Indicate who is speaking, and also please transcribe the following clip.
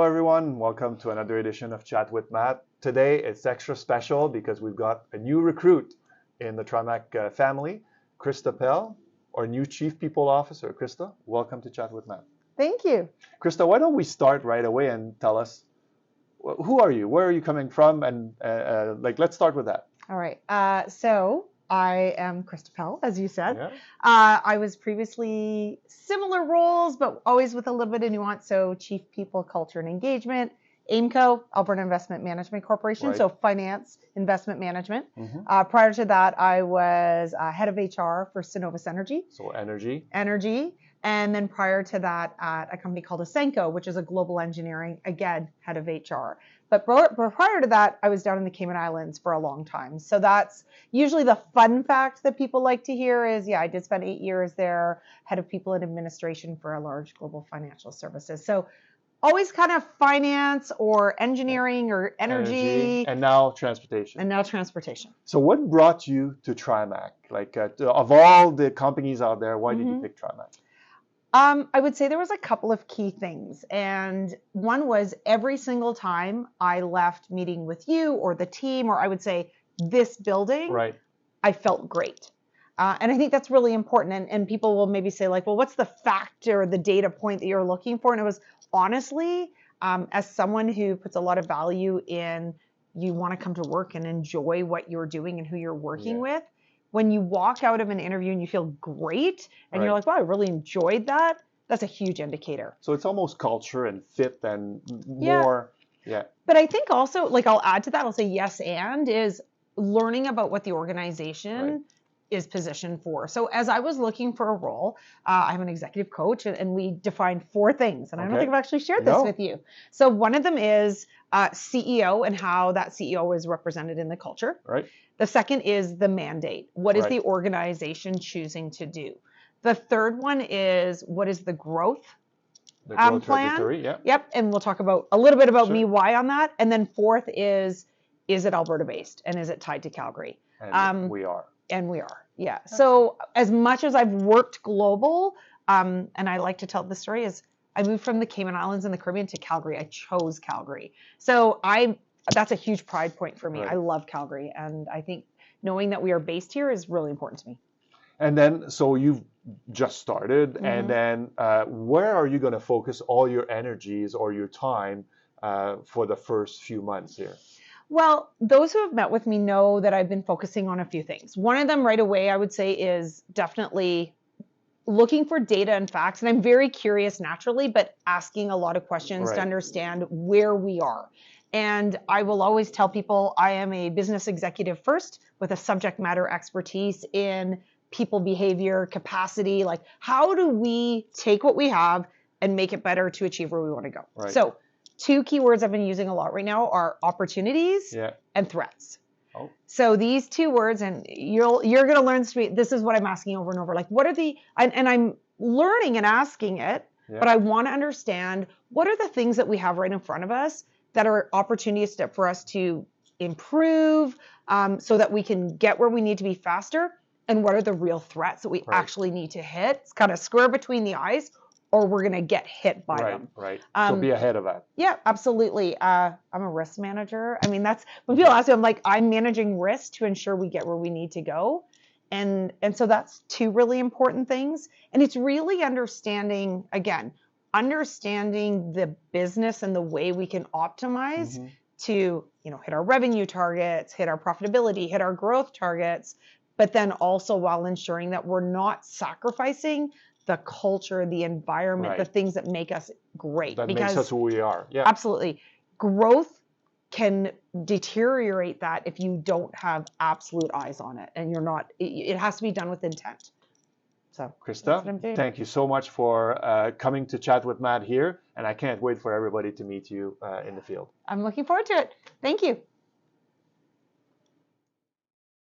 Speaker 1: Hello everyone, welcome to another edition of Chat with Matt. Today it's extra special because we've got a new recruit in the Trimac family, Krista Pell, our new Chief People Officer. Krista, welcome to Chat with Matt.
Speaker 2: Thank you.
Speaker 1: Krista, why don't we start right away and tell us, who are you? Where are you coming from? And let's start with that.
Speaker 2: All right. So I am Krista Pell, as you said.
Speaker 1: Yeah.
Speaker 2: I was previously similar roles, but always with a little bit of nuance. So Chief People, Culture and Engagement, AIMCo, Alberta Investment Management Corporation.
Speaker 1: Right.
Speaker 2: So finance, investment management. Prior to that, I was head of HR for Cenovus Energy.
Speaker 1: So energy.
Speaker 2: And then prior to that, at a company called AIMCo, which is a global engineering, again, head of HR. But prior to that, I was down in the Cayman Islands for a long time. So that's usually the fun fact that people like to hear is, yeah, I did spend 8 years there, head of people and administration for a large global financial services. So always kind of finance or engineering or energy.
Speaker 1: And now transportation.
Speaker 2: So
Speaker 1: what brought you to Trimac? Of all the companies out there, why did you pick Trimac?
Speaker 2: I would say there was a couple of key things. And one was every single time I left meeting with you or the team, or I would say this building,
Speaker 1: right,
Speaker 2: I felt great. And I think that's really important. And people will maybe say like, well, what's the factor, the data point that you're looking for? And it was honestly, as someone who puts a lot of value in, you want to come to work and enjoy what you're doing and who you're working with. When you walk out of an interview and you feel great and you're like, wow, I really enjoyed that, that's a huge indicator.
Speaker 1: So it's almost culture and fit and more. Yeah.
Speaker 2: But I think also, like I'll add to that, I'll say yes and is learning about what the organization is positioned for. So as I was looking for a role, I'm an executive coach and we defined 4 things. And I don't think I've actually shared this with you. So one of them is CEO and how that CEO is represented in the culture.
Speaker 1: Right.
Speaker 2: The second is the mandate. What is the organization choosing to do? The third one is what is the growth plan?
Speaker 1: Trajectory, yeah.
Speaker 2: Yep. And we'll talk about a little bit about me, why on that. And then fourth is it Alberta based and is it tied to Calgary?
Speaker 1: And we are.
Speaker 2: And we are, yeah. So as much as I've worked global, and I like to tell the story, is I moved from the Cayman Islands and the Caribbean to Calgary. I chose Calgary. So that's a huge pride point for me.
Speaker 1: Right.
Speaker 2: I love Calgary. And I think knowing that we are based here is really important to me.
Speaker 1: And then, so you've just started, and then where are you going to focus all your energies or your time for the first few months here?
Speaker 2: Well, those who have met with me know that I've been focusing on a few things. One of them right away, I would say, is definitely looking for data and facts. And I'm very curious naturally, but asking a lot of questions to understand where we are. And I will always tell people I am a business executive first with a subject matter expertise in people behavior, capacity. Like, how do we take what we have and make it better to achieve where we want to go?
Speaker 1: Right.
Speaker 2: So 2 keywords I've been using a lot right now are opportunities and threats. Oh. So these 2 words, and you're going to learn, this is what I'm asking over and over. Like, what are and I'm learning and asking it, but I want to understand what are the things that we have right in front of us that are opportunities for us to improve so that we can get where we need to be faster, and what are the real threats that we actually need to hit. It's kind of square between the eyes, or we're going to get hit by them.
Speaker 1: Right. So be ahead of that.
Speaker 2: Yeah, absolutely. I'm a risk manager. I mean, that's when people ask me, I'm like, I'm managing risk to ensure we get where we need to go. And so that's 2 really important things. And it's really understanding the business and the way we can optimize to, hit our revenue targets, hit our profitability, hit our growth targets, but then also while ensuring that we're not sacrificing the culture, the environment, the things that make us great.
Speaker 1: That makes us who we are. Yeah.
Speaker 2: Absolutely. Growth can deteriorate that if you don't have absolute eyes on it and it has to be done with intent. So
Speaker 1: Krista, thank you so much for coming to chat with Matt here. And I can't wait for everybody to meet you in the field.
Speaker 2: I'm looking forward to it. Thank you.